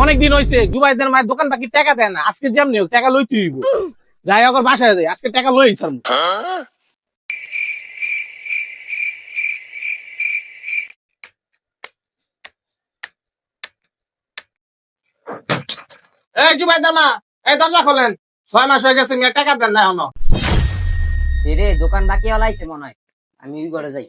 অনেকদিন হয়েছে জুবাইদের মায়ের দোকান বাকি টাকা দেয় না, আজকে যেমনি হোক টাকা লইতে হইব। যাই হোক, ওর বাসায় যাই, আজকে টাকা লই ছাড়বো। এই জুবাইদার মা, এই দরজা খোলেন। 6 মাস হয়ে গেছে, মেয়ে টাকা দেন না এখনো। রে দোকান বাকি হলাইছে মনে হয়, আমি ওই ঘরে যাই।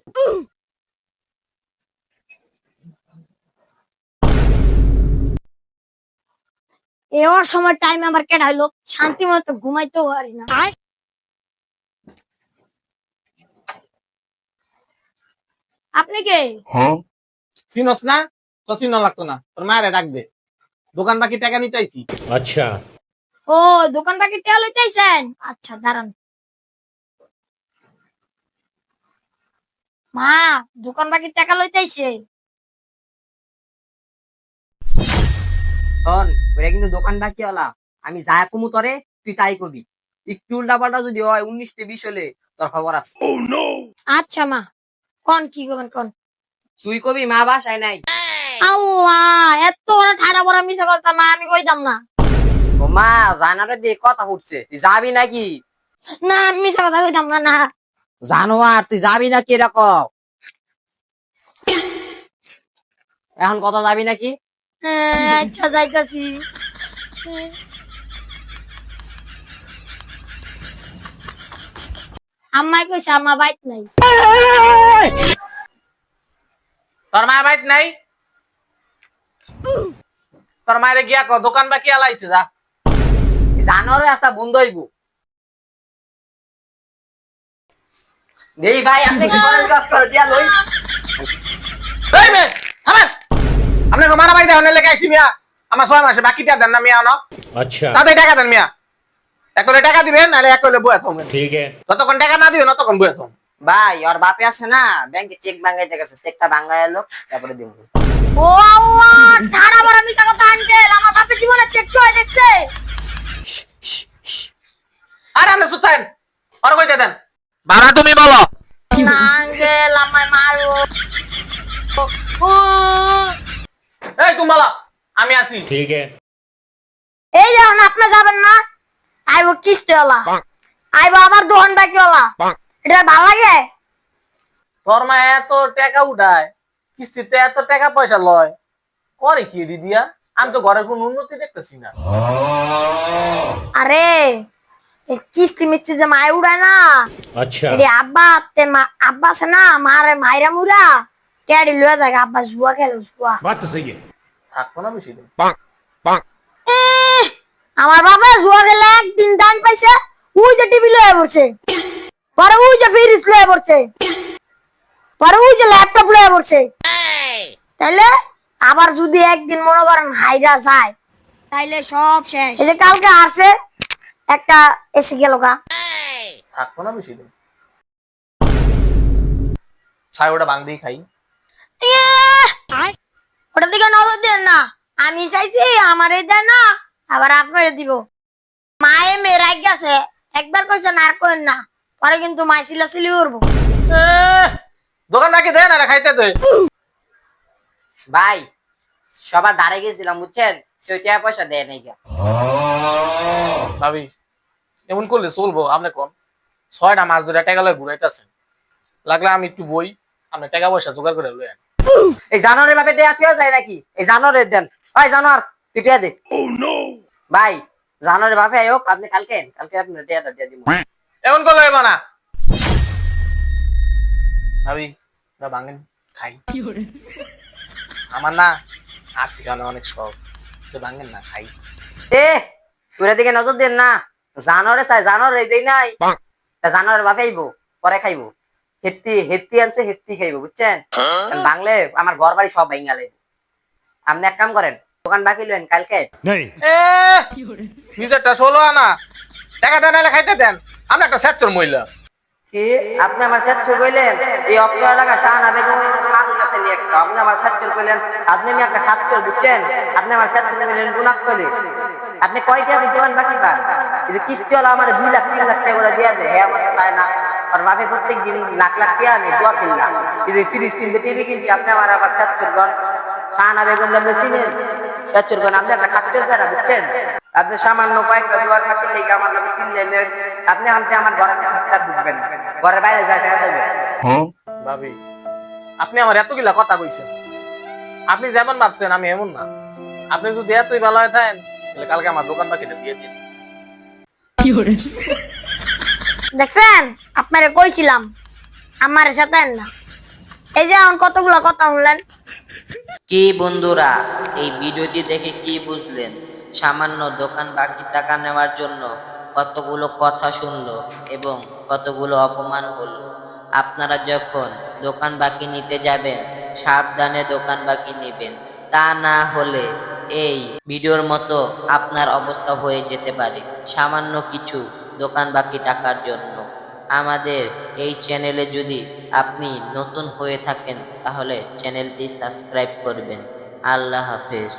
এ সময় টাইম আমার কেডাইলো, শান্তি মতো ঘুমাইতেও পারি না। আপনি কে? চিনস না? তো চিন লাগতো না, তোর মায়ের ডাকবে। দোকান বাকি টাকা নিতে আইছি। अच्छा। ও, দোকান বাকি টেয়া লইতেছেন? আচ্ছা দাঁড়ান। মা, দোকান বাকি টাকা লইতেছে। শোন, ওরা কিন্তু দোকান বাকি হলা, আমি যা কমু তরে তুই তাই কবি। একটু উল্টা পাল্টা যদি হয় 19-20 হলে তোর খবর আছে। আচ্ছা মা, কোন কি করবেন কোন? তুই কবি মা বাসায় নাই। আল্লাহ, এত বড় ঠাড়া বড় মিশা কথা মা আমি কইতাম না। ও মা, জানারে দিয়ে কথা উঠছে, তুই যাবি নাকি? না, আমি মিশা কথা কইতাম না। না জানোয়ার, তুই যাবি নাকি এরকম? এখন কথা যাবি নাকি? আচ্ছা যাইতাছি। আম্মাই কইছে আম্মা বাইক নাই। তোর মা বাইত নাই? তোর মায়ের গিয়া কো দোকান বাকি আলাইছে, যা। জানোয়ারের রাস্তা বন্ধ হইব। দেই ভাই, আপনি কি সরেল কাজ করে দিয়া লই। এই মে, থামেন। আপনি কো মারা বাড়ি দেন লেগে আইছি মিয়া। আমার 6 মাসে বাকিটা দেন না মিয়া না। अच्छा তাতে টাকা দেন মিয়া। এক করে টাকা দিবেন, নাহলে এক করে বয়ে থাকবেন। ठीक है। যতক্ষণ টাকা না দিবেন ততক্ষণ বয়ে থাকুন। ভাই, ওর বাপে আছে না, ব্যাংকে চেক ভাঙাইতে গেছে, চেকটা ভাঙাই এলো, তারপরে দিব। ও আল্লাহ, ঠাড়া বড় মিশা কথা আনতেল, আমার বাপের জীবনে চেক চয় দেখছে। আরে আপনি সুতাইন, আর কইতে দেন। ভাড়া তুমি বলো। না আঙ্কেল, আমায় মারো। ও, এই তুমি বলো, আমি আছি। ठीक है। এই যখন আপনি যাবেন না, আইবো কিস্তিওয়ালা, আইবো আমার দোকান বাকিওয়ালা। এটা ভালো লাগে? তোর মা এত টাকা উঠায়, কিস্তিতে এত টাকা পয়সা লয়, করে কি দিয়া? আমি তো ঘরের কোনো উন্নতি দেখতেছি না। আরে, এই কিস্তি মিস্তি যে মায় উড়ায় না, अच्छा এটি আব্বা আছে না, মারে মাইরা মুরা টেডি লয়ে যায়, আব্বা জুয়া খেলো, জুয়া। बात तो सही है। থাকতো না বেশি দিন। এহ, আমার বাবা জুয়া খেলে একদিন দান পাইছে, ওই যে টিভি লয়ে পড়ছে, পরে ওই যে ফ্রিজ লয়ে পড়ছে, পরে ওই যে ল্যাপটপ লয়ে পড়ছে। তাইলে আবার যদি একদিন মনে করেন হাইরা যায়, তাইলে সব শেষ। এই যে কালকে আসে একটা এসে গেল গা। থাকতো না বেশি দিন। ছাই ওটা বাং দিয়ে খাই। ওটা দিকে নজর দেন না, আমি চাইছি আমারে দেয় না, আবার আপনারে দিব। মায়ে মেয়েরাই গেছে, একবার কইছেন আর কইন না, পরে কিন্তু মাই সিলাসিলি করবো। দোকান নাকি দেয় না খাইতে দে। ভাই, সবার দাঁড়ে গেছিলাম বুঝছেন, কেউ টাকা পয়সা দেয় নাই গা। ভাবি, এমন করলে চলবো? আপনি কোন 6টা মাস ধরে টাকা লয় ঘুরাইতেছেন, লাগলে আমি একটু বই, আপনি টাকা পয়সা জোগাড় করে লই আন। এই জানোয়ারের বাপে দেয়া কেউ যায় নাকি? এই জানোয়ারের দেন। ভাই জানোয়ার, তুই টিয়া দে। ভাই, জানোয়ারের বাপে আয়োক, আপনি কালকে কালকে আপনি টিয়াটা দিয়ে দিব। এমন করলে হইব না। ভাবি, ওরা ভাঙেন খাই। আমার না আছি কানে অনেক শখ, ভাঙেন না খাই। এ, তুই দিকে নজর দেন না, জানোয়ারে চাই, জানোয়ার দেই নাই, জানোয়ারের বাপে আইবো, পরে খাইবো। হেত্তি হেত্তি আনছে, হেত্তি খাইবো বুঝছেন। বাংলে আমার ঘর বাড়ি সব ভাঙা লাইব। আপনি এক কাম করেন, দোকান বাকি লইন কালকে। नहीं। এ নিজেরটা 16 আনা টাকা দেন, নাহলে খাইতে দেন। আপনি একটা স্যাচ্চর মহিলা। কি আপনি আমার স্যাচ্চর কইলেন? এই অক্ত এলাকা শাহানা বেগম মানুষ কাছে নিয়ে একটা আপনি আমার স্যাচ্চর কইলেন। আপনি আমি একটা খাচ্চর বুঝছেন, আপনি আমার স্যাচ্চর কইলেন গুনাহ কইলে। আপনি কয়টা দোকান বাকি পান? এই যে কিস্তিওয়ালা আমার 2 লাখ 3 লাখ টাকা করে দিয়া দেয়, হ্যাঁ আমার চায় না। আর বাপে প্রত্যেক দিন লাখ লাখ টাকা আমি জুয়া খেললাম, এই যে ফ্রিজ কিনতে টিভি কিনছি, আপনি আমার আবার স্যাচ্চর গন। শাহানা বেগম লাগবে চিনেন? চাচ্চুর কোন আপনি একটা খাচ্চুর বেড়া বুঝছেন? আপনি সামান্য কয়েকটা দুয়ার খাতির লেগে আমার লোক চিনলেন, আপনি আমাকে আমার ঘরের ভিতরে ঢুকবেন না, ঘরের বাইরে যায় টাকা যাবে। ভাবি আপনি আমার এতগুলা কথা কইছেন, আপনি যেমন ভাবছেন আমি এমন না। আপনি যদি এতই ভালো হয় থাকেন তাহলে কালকে আমার দোকান বাকিটা দিয়ে দিন। দেখছেন আপনারে কইছিলাম আমার সাথে না। এই যে এখন কতগুলা কথা শুনলেন। কি বন্ধুরা, এই ভিডিওটি দেখে কি বুঝলেন? সামান্য দোকান বাকি টাকা নেওয়ার জন্য কতগুলো কথা শুনলো এবং কতগুলো অপমান হলো। আপনারা যখন দোকান বাকি নিতে যাবেন সাবধানে দোকান বাকি নেবেন, তা না হলে এই ভিডিওর মতো আপনার অবস্থা হয়ে যেতে পারে সামান্য কিছু দোকান বাকি টাকার জন্য। আমাদের এই চ্যানেলে যদি আপনি নতুন হয়ে থাকেন তাহলে চ্যানেলটি সাবস্ক্রাইব করবেন। আল্লাহ হাফেজ।